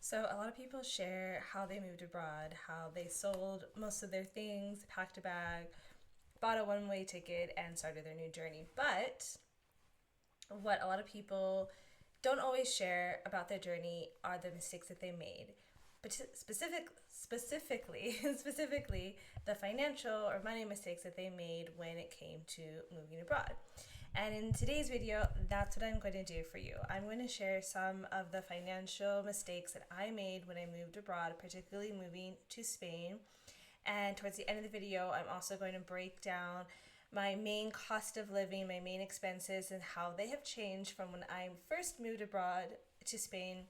So, a lot of people share how they moved abroad, how they sold most of their things, packed a bag, bought a one way ticket, and started their new journey. But what a lot of people don't always share about their journey are the mistakes that they made. But specifically, the financial or money mistakes that they made when it came to moving abroad. And in today's video, that's what I'm going to do for you. I'm going to share some of the financial mistakes that I made when I moved abroad, particularly moving to Spain. And towards the end of the video, I'm also going to break down my main cost of living, my main expenses, and how they have changed from when I first moved abroad to Spain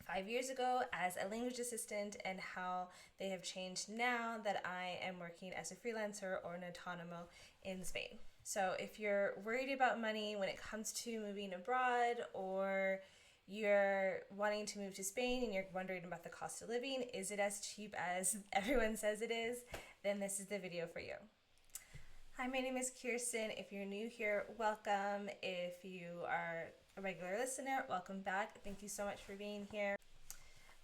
5 years ago as a language assistant, and how they have changed now that I am working as a freelancer or an autonomo in Spain. So if you're worried about money when it comes to moving abroad, or you're wanting to move to Spain and you're wondering about the cost of living, is it as cheap as everyone says it is, then this is the video for you. Hi, my name is Kirsten. If you're new here, welcome. If you are a regular listener, welcome back. Thank you so much for being here.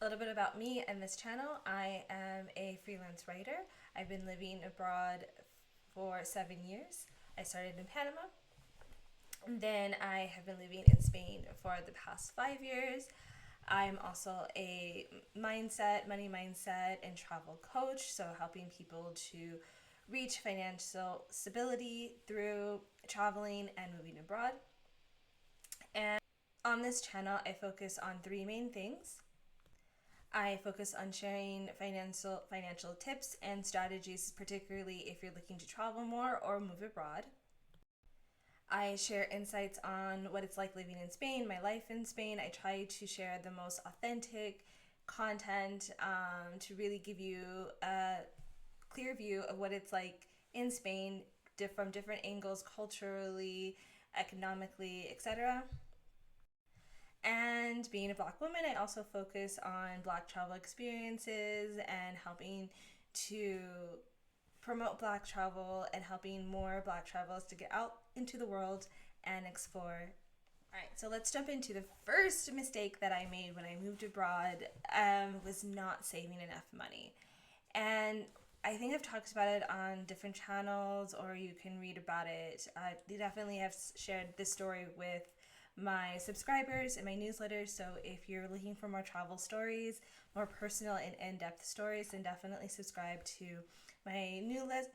A little bit about me and this channel. I am a freelance writer. I've been living abroad for 7 years. I started in Panama. And then I have been living in Spain for the past 5 years. I'm also a money mindset, and travel coach, so helping people to reach financial stability through traveling and moving abroad. And on this channel, I focus on three main things. I focus on sharing financial tips and strategies, particularly if you're looking to travel more or move abroad. I share insights on what it's like living in Spain, my life in Spain. I try to share the most authentic content to really give you a clear view of what it's like in Spain from different angles, culturally, economically, etc. And being a Black woman, I also focus on Black travel experiences and helping to promote Black travel and helping more Black travelers to get out into the world and explore. Alright, so let's jump into the first mistake that I made when I moved abroad. Was not saving enough money. And I think I've talked about it on different channels, or you can read about it. I definitely have shared this story with my subscribers in my newsletter. So if you're looking for more travel stories, more personal and in-depth stories, then definitely subscribe to my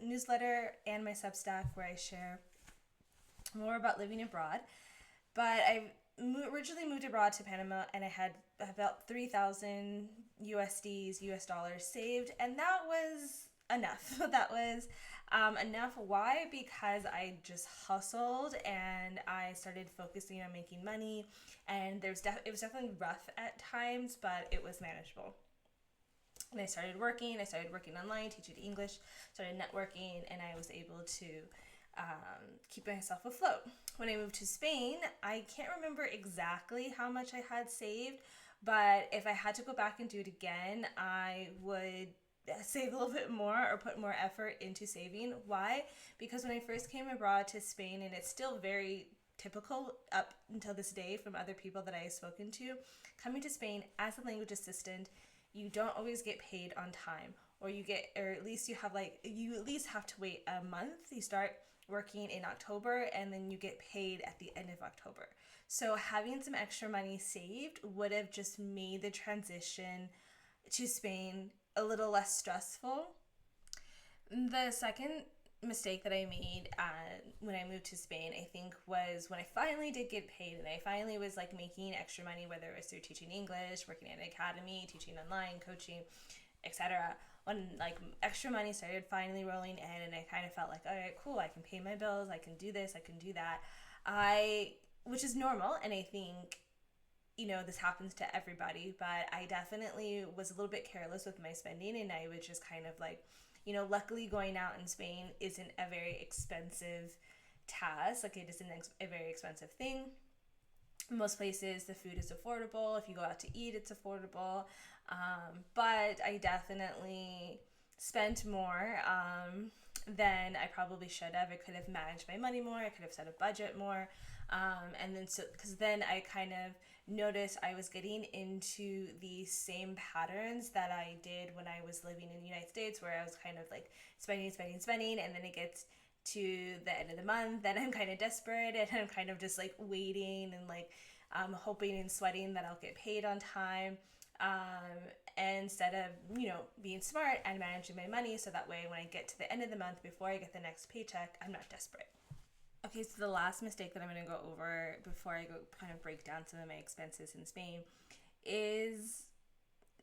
newsletter and my Substack, where I share more about living abroad. But I originally moved abroad to Panama, and I had about 3,000 US dollars saved, and that was enough. That was enough. Why? Because I just hustled and I started focusing on making money, and it was definitely rough at times, but it was manageable. And I started working online, teaching English, started networking, and I was able to keep myself afloat. When I moved to Spain, I can't remember exactly how much I had saved, but if I had to go back and do it again, I would save a little bit more or put more effort into saving. Why? Because when I first came abroad to Spain, and it's still very typical up until this day from other people that I have spoken to, coming to Spain as a language assistant, you don't always get paid on time, or at least you at least have to wait a month. You start working in October, and then you get paid at the end of October. So having some extra money saved would have just made the transition to Spain a little less stressful. The second mistake that I made when I moved to Spain, I think, was when I finally did get paid, and I finally was like making extra money, whether it was through teaching English, working at an academy, teaching online, coaching, etc. When like extra money started finally rolling in, and I kind of felt like, all right, cool, I can pay my bills, I can do this, I can do that. Which is normal, and I think this happens to everybody, but I definitely was a little bit careless with my spending, and I was just kind of like, luckily going out in Spain isn't a very expensive task. Like, it isn't a very expensive thing. In most places, the food is affordable. If you go out to eat, it's affordable. But I definitely spent more than I probably should have. I could have managed my money more. I could have set a budget more. Because then I kind of noticed I was getting into the same patterns that I did when I was living in the United States, where I was kind of like spending, and then it gets to the end of the month, then I'm kind of desperate, and I'm kind of just like waiting and like hoping and sweating that I'll get paid on time. Instead of, being smart and managing my money so that way when I get to the end of the month before I get the next paycheck, I'm not desperate. Okay, so the last mistake that I'm going to go over before I go kind of break down some of my expenses in Spain is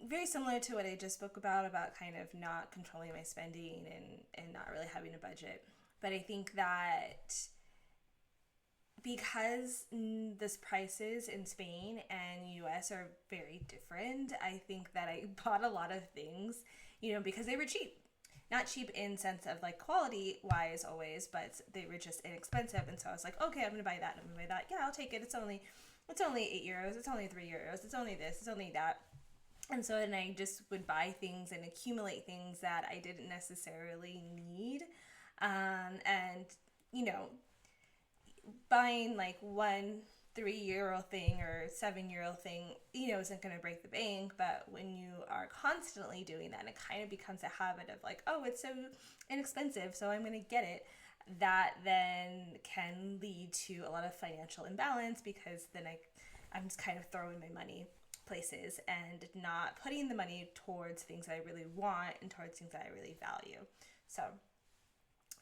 very similar to what I just spoke about kind of not controlling my spending and not really having a budget. But I think that because the prices in Spain and US are very different, I think that I bought a lot of things, because they were cheap. Not cheap in sense of like quality wise always, but they were just inexpensive. And so I was like, okay, I'm gonna buy that. I'm gonna buy that. Yeah, I'll take it. It's only €8. It's only €3. It's only this. It's only that. And so then I just would buy things and accumulate things that I didn't necessarily need. And buying like one €3 thing or €7 thing, isn't going to break the bank. But when you are constantly doing that, and it kind of becomes a habit of like, oh, it's so inexpensive, so I'm going to get it. That then can lead to a lot of financial imbalance, because then I'm just kind of throwing my money places and not putting the money towards things that I really want and towards things that I really value. So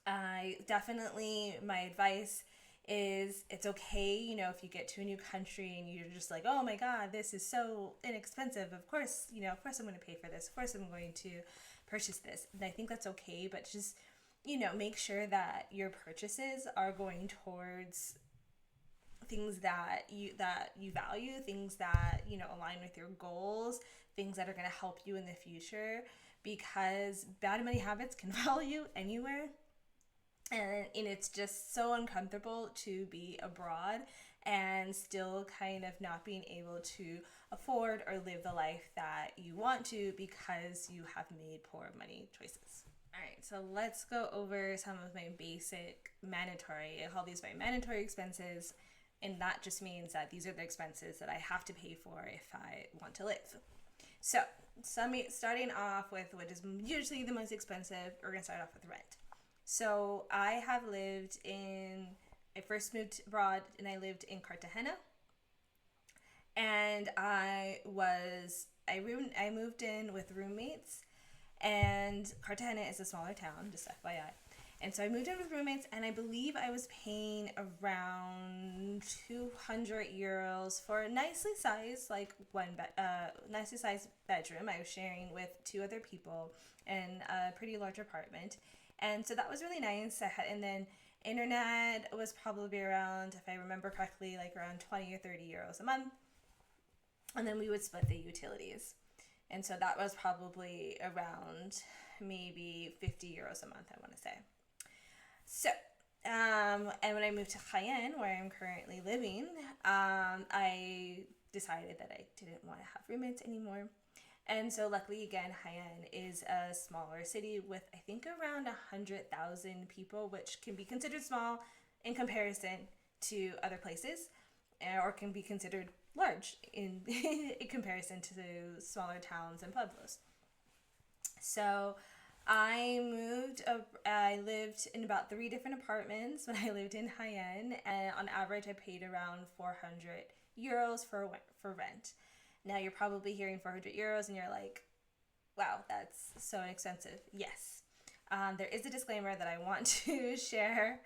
my advice is it's okay, if you get to a new country and you're just like, oh my God, this is so inexpensive. Of course I'm going to pay for this. Of course I'm going to purchase this. And I think that's okay, but just, make sure that your purchases are going towards things that you value, things that, align with your goals, things that are going to help you in the future, because bad money habits can follow you anywhere. And it's just so uncomfortable to be abroad and still kind of not being able to afford or live the life that you want to because you have made poor money choices. All right, so let's go over some of my basic mandatory, I call these my mandatory expenses, and that just means that these are the expenses that I have to pay for if I want to live. So starting off with what is usually the most expensive, we're going to start off with rent. So I first moved abroad and I lived in Cartagena, and I moved in with roommates, and Cartagena is a smaller town, just FYI. And so I moved in with roommates, and I believe I was paying around €200 for a nicely sized bedroom. I was sharing with 2 other people in a pretty large apartment. And so that was really nice. And then internet was probably around, if I remember correctly, like around 20 or €30 a month. And then we would split the utilities. And so that was probably around maybe €50 a month, I want to say. So, and when I moved to Jaén, where I'm currently living, I decided that I didn't want to have roommates anymore. And so luckily, again, Jaén is a smaller city with, I think, around 100,000 people, which can be considered small in comparison to other places, or can be considered large in comparison to smaller towns and pueblos. So I lived in about 3 different apartments when I lived in Jaén, and on average I paid around €400 for rent. Now you're probably hearing €400 and you're like, wow, that's so inexpensive. Yes. There is a disclaimer that I want to share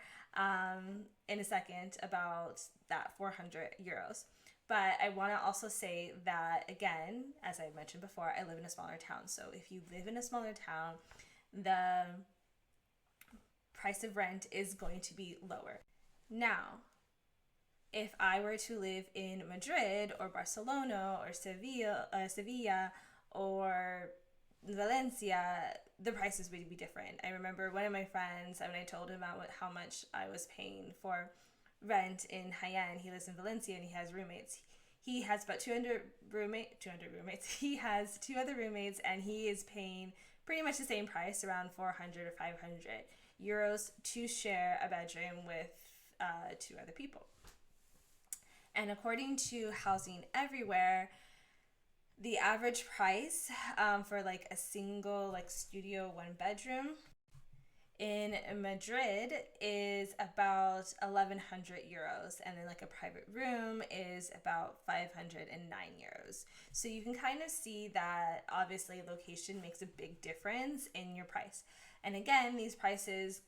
in a second about that €400. But I want to also say that, again, as I mentioned before, I live in a smaller town. So if you live in a smaller town, the price of rent is going to be lower. Now, if I were to live in Madrid or Barcelona or Sevilla or Valencia, the prices would be different. I remember one of my friends, when I told him about how much I was paying for rent in Jaén, he lives in Valencia and he has roommates. He has about 200 roommates. He has 2 other roommates, and he is paying pretty much the same price, around €400 or €500 to share a bedroom with 2 other people. And according to Housing Everywhere, the average price for like a single like studio 1 bedroom in Madrid is about 1100 euros, and then like a private room is about 509 euros. So you can kind of see that obviously location makes a big difference in your price. And again, these prices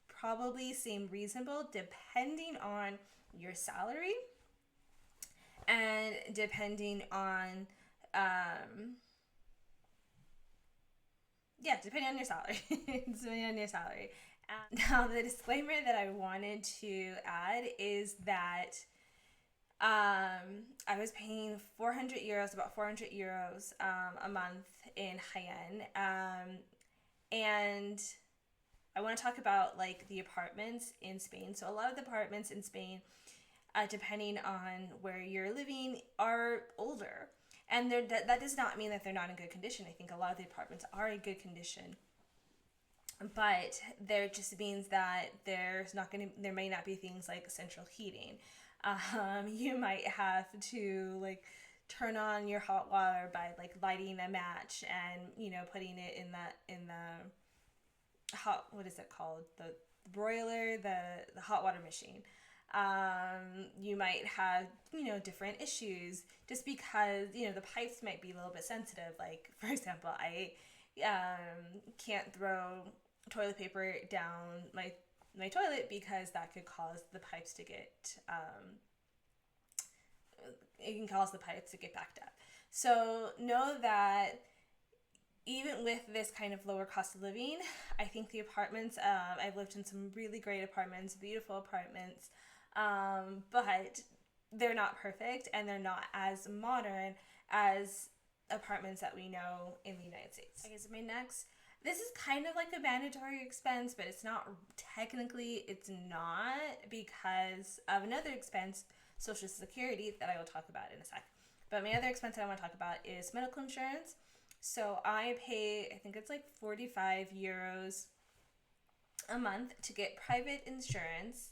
probably seem reasonable depending on your salary and depending on depending on your salary. Depending on your salary. Now, the disclaimer that I wanted to add is that I was paying 400 euros, about 400 euros a month in Jaén. And I want to talk about like the apartments in Spain. So a lot of the apartments in Spain, depending on where you're living, are older. And that does not mean that they're not in good condition. I think a lot of the apartments are in good condition, but there just means that there may not be things like central heating. You might have to like turn on your hot water by like lighting a match and putting it in the hot, what is it called, the broiler, the hot water machine. You might have different issues just because the pipes might be a little bit sensitive. Like, for example, I can't throw toilet paper down my toilet because that could cause the pipes to get it can cause the pipes to get backed up. So know that even with this kind of lower cost of living, I think the apartments, I've lived in some really great apartments, beautiful apartments, but they're not perfect and they're not as modern as apartments that we know in the United States. Okay, so this is kind of like a mandatory expense, but it's not technically, it's not, because of another expense, Social Security, that I will talk about in a sec. But my other expense that I want to talk about is medical insurance. So I pay, I think it's like 45 euros a month to get private insurance.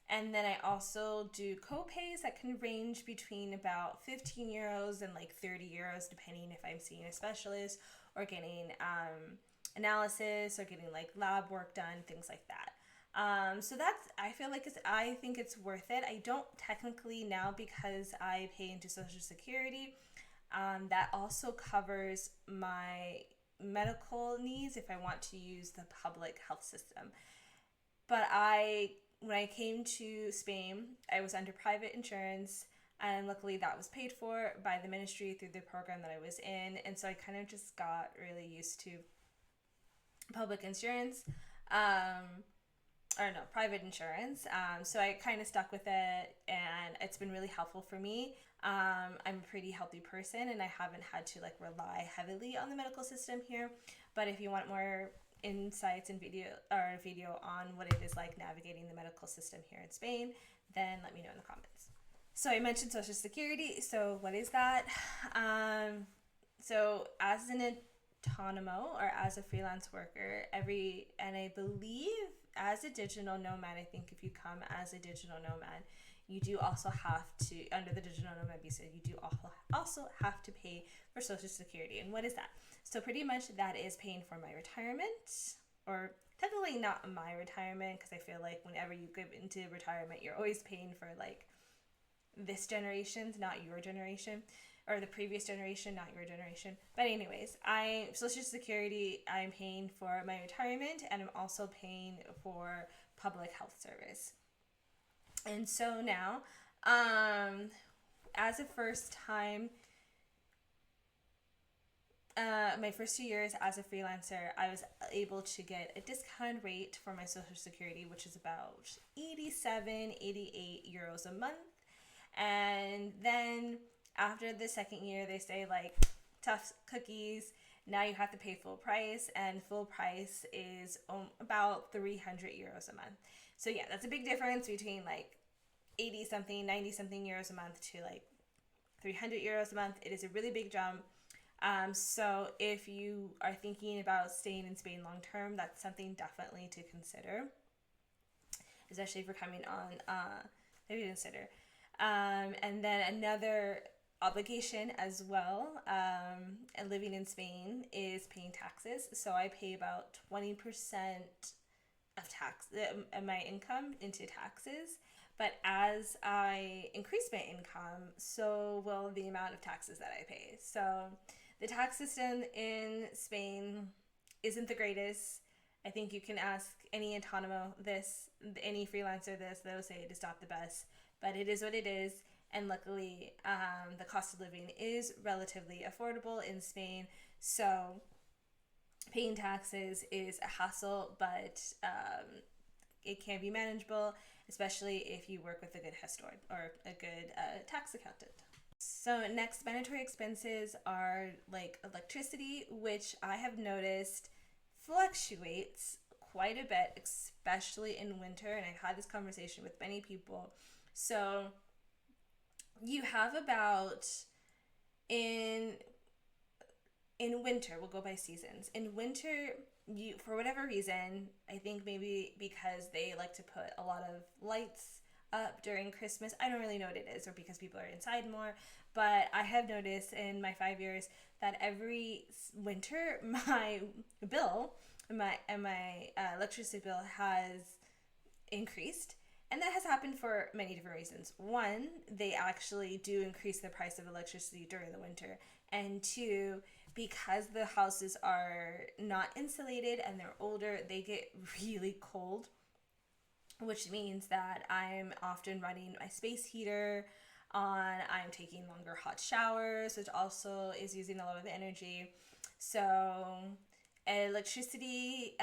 And then I also do co-pays that can range between about 15 euros and like 30 euros, depending if I'm seeing a specialist or getting analysis or getting like lab work done, things like that. So I think it's worth it. I don't technically now, because I pay into Social Security. That also covers my medical needs if I want to use the public health system. But when I came to Spain, I was under private insurance, and luckily that was paid for by the ministry through the program that I was in. And so I kind of just got really used to public insurance, private insurance. So I kind of stuck with it, and it's been really helpful for me. I'm a pretty healthy person, and I haven't had to like rely heavily on the medical system here. But if you want more insights and video on what it is like navigating the medical system here in Spain, then let me know in the comments. So I mentioned Social Security. So what is that? So as an autonomo, or as a freelance worker, and I believe as a digital nomad, I think if you come as a digital nomad, you do also have to, under the digital nomad visa, you do also have to pay for Social Security. And what is that? So pretty much that is paying for my retirement, or technically not my retirement, because I feel like whenever you get into retirement, you're always paying for like this generation's, not your generation, or the previous generation, not your generation. But anyways, Social Security, I'm paying for my retirement, and I'm also paying for public health service. And so now, as a first time, my first 2 years as a freelancer, I was able to get a discount rate for my Social Security, which is about 88 euros a month. And then after the second year, they say like, tough cookies, now you have to pay full price, and full price is about 300 euros a month. So yeah, that's a big difference between like 80 something, 90 something euros a month to like 300 euros a month. It is a really big jump. So if you are thinking about staying in Spain long term, that's something definitely to consider, especially if you're coming on, maybe consider. And then another obligation as well, and living in Spain, is paying taxes. So I pay about 20% of my income into taxes. But as I increase my income, so will the amount of taxes that I pay. So the tax system in Spain isn't the greatest. I think you can ask any autonomo this, any freelancer this, they'll say it is not the best, but it is what it is. And luckily, the cost of living is relatively affordable in Spain. So paying taxes is a hassle, but it can be manageable, especially if you work with a good historian or a good tax accountant. So next, mandatory expenses are like electricity, which I have noticed fluctuates quite a bit, especially in winter. And I've had this conversation with many people. So you have about in winter, we'll go by seasons. In winter, you, for whatever reason, I think maybe because they like to put a lot of lights up during Christmas. I don't really know what it is, or because people are inside more. But I have noticed in my 5 years that every winter, my bill, my electricity bill has increased. And that has happened for many different reasons. One, they actually do increase the price of electricity during the winter. And two, because the houses are not insulated and they're older, they get really cold, which means that I'm often running my space heater on, I'm taking longer hot showers, which also is using a lot of energy. So electricity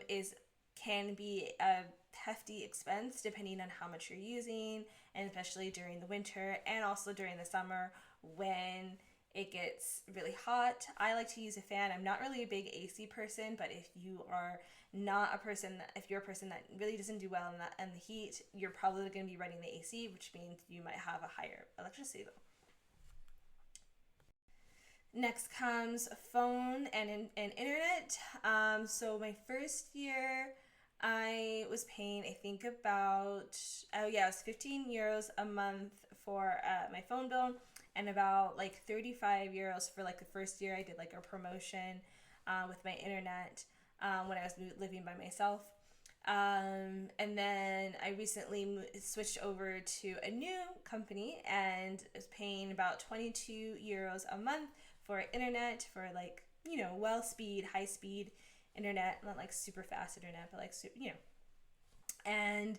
is can be a hefty expense depending on how much you're using, and especially during the winter and also during the summer when it gets really hot. I like to use a fan. I'm not really a big AC person, but if you are not a person that, if you're a person that really doesn't do well in the heat, you're probably going to be running the AC, which means you might have a higher electricity bill. Next comes phone and internet. So my first year, I was paying, I think about, it was 15 euros a month for my phone bill, and about like 35 euros for like the first year. I did like a promotion with my internet when I was living by myself. And then I recently switched over to a new company and was paying about 22 euros a month for internet, for like, high speed internet, not like super fast internet, but like, and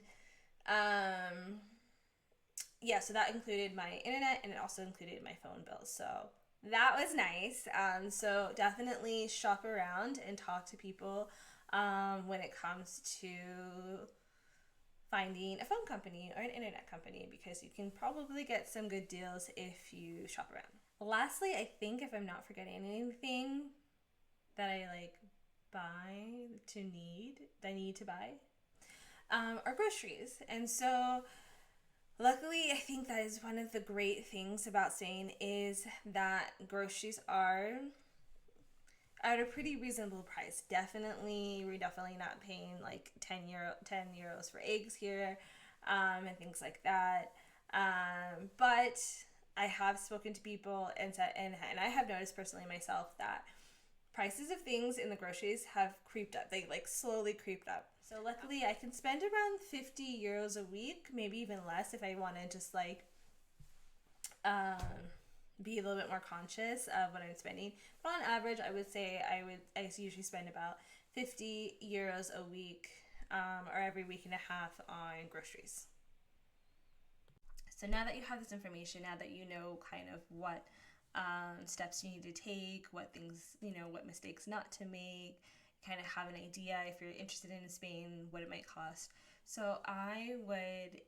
so that included my internet, and it also included my phone bill. So that was nice. So definitely shop around and talk to people when it comes to finding a phone company or an internet company, because you can probably get some good deals if you shop around. Lastly, I think, if I'm not forgetting anything that I need to buy, are groceries. And so luckily, I think that is one of the great things about Spain, is that groceries are at a pretty reasonable price. We're definitely not paying like 10 euros for eggs here, and things like that. But I have spoken to people and said, and I have noticed personally myself that prices of things in the groceries have creeped up. They like slowly creeped up. So luckily, I can spend around 50 euros a week, maybe even less if I want to just like be a little bit more conscious of what I'm spending. But on average, I would say I usually spend about 50 euros a week, or every week and a half, on groceries. So now that you have this information, now that you know kind of what steps you need to take, what things, what mistakes not to make, kind of have an idea if you're interested in Spain, what it might cost. So I would,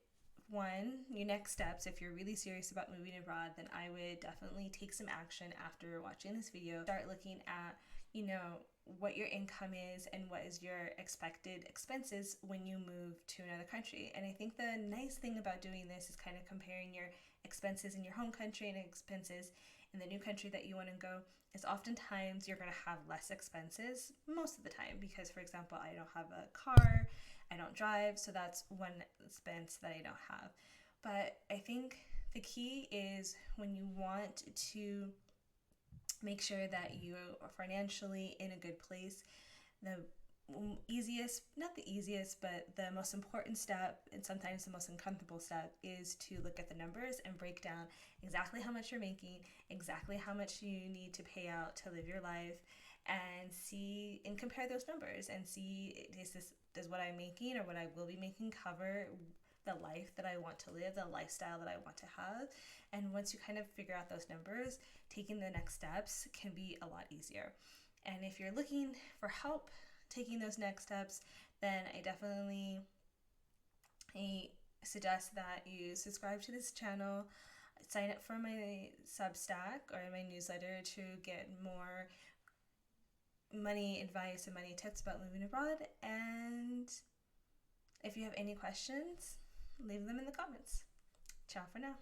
your next steps, if you're really serious about moving abroad, then I would definitely take some action after watching this video. Start looking at, what your income is and what is your expected expenses when you move to another country. And I think the nice thing about doing this is kind of comparing your expenses in your home country and expenses in the new country that you want to go, is oftentimes you're going to have less expenses most of the time, because, for example, I don't have a car, I don't drive, so that's one expense that I don't have. But I think the key is when you want to make sure that you are financially in a good place, the easiest, not the easiest, but the most important step, and sometimes the most uncomfortable step, is to look at the numbers and break down exactly how much you're making, exactly how much you need to pay out to live your life, and see and compare those numbers and see, does what I'm making or what I will be making cover the life that I want to live, the lifestyle that I want to have. And once you kind of figure out those numbers, taking the next steps can be a lot easier. And if you're looking for help taking those next steps, then I suggest that you subscribe to this channel, sign up for my Substack or my newsletter to get more money advice and money tips about living abroad. And if you have any questions, leave them in the comments. Ciao for now.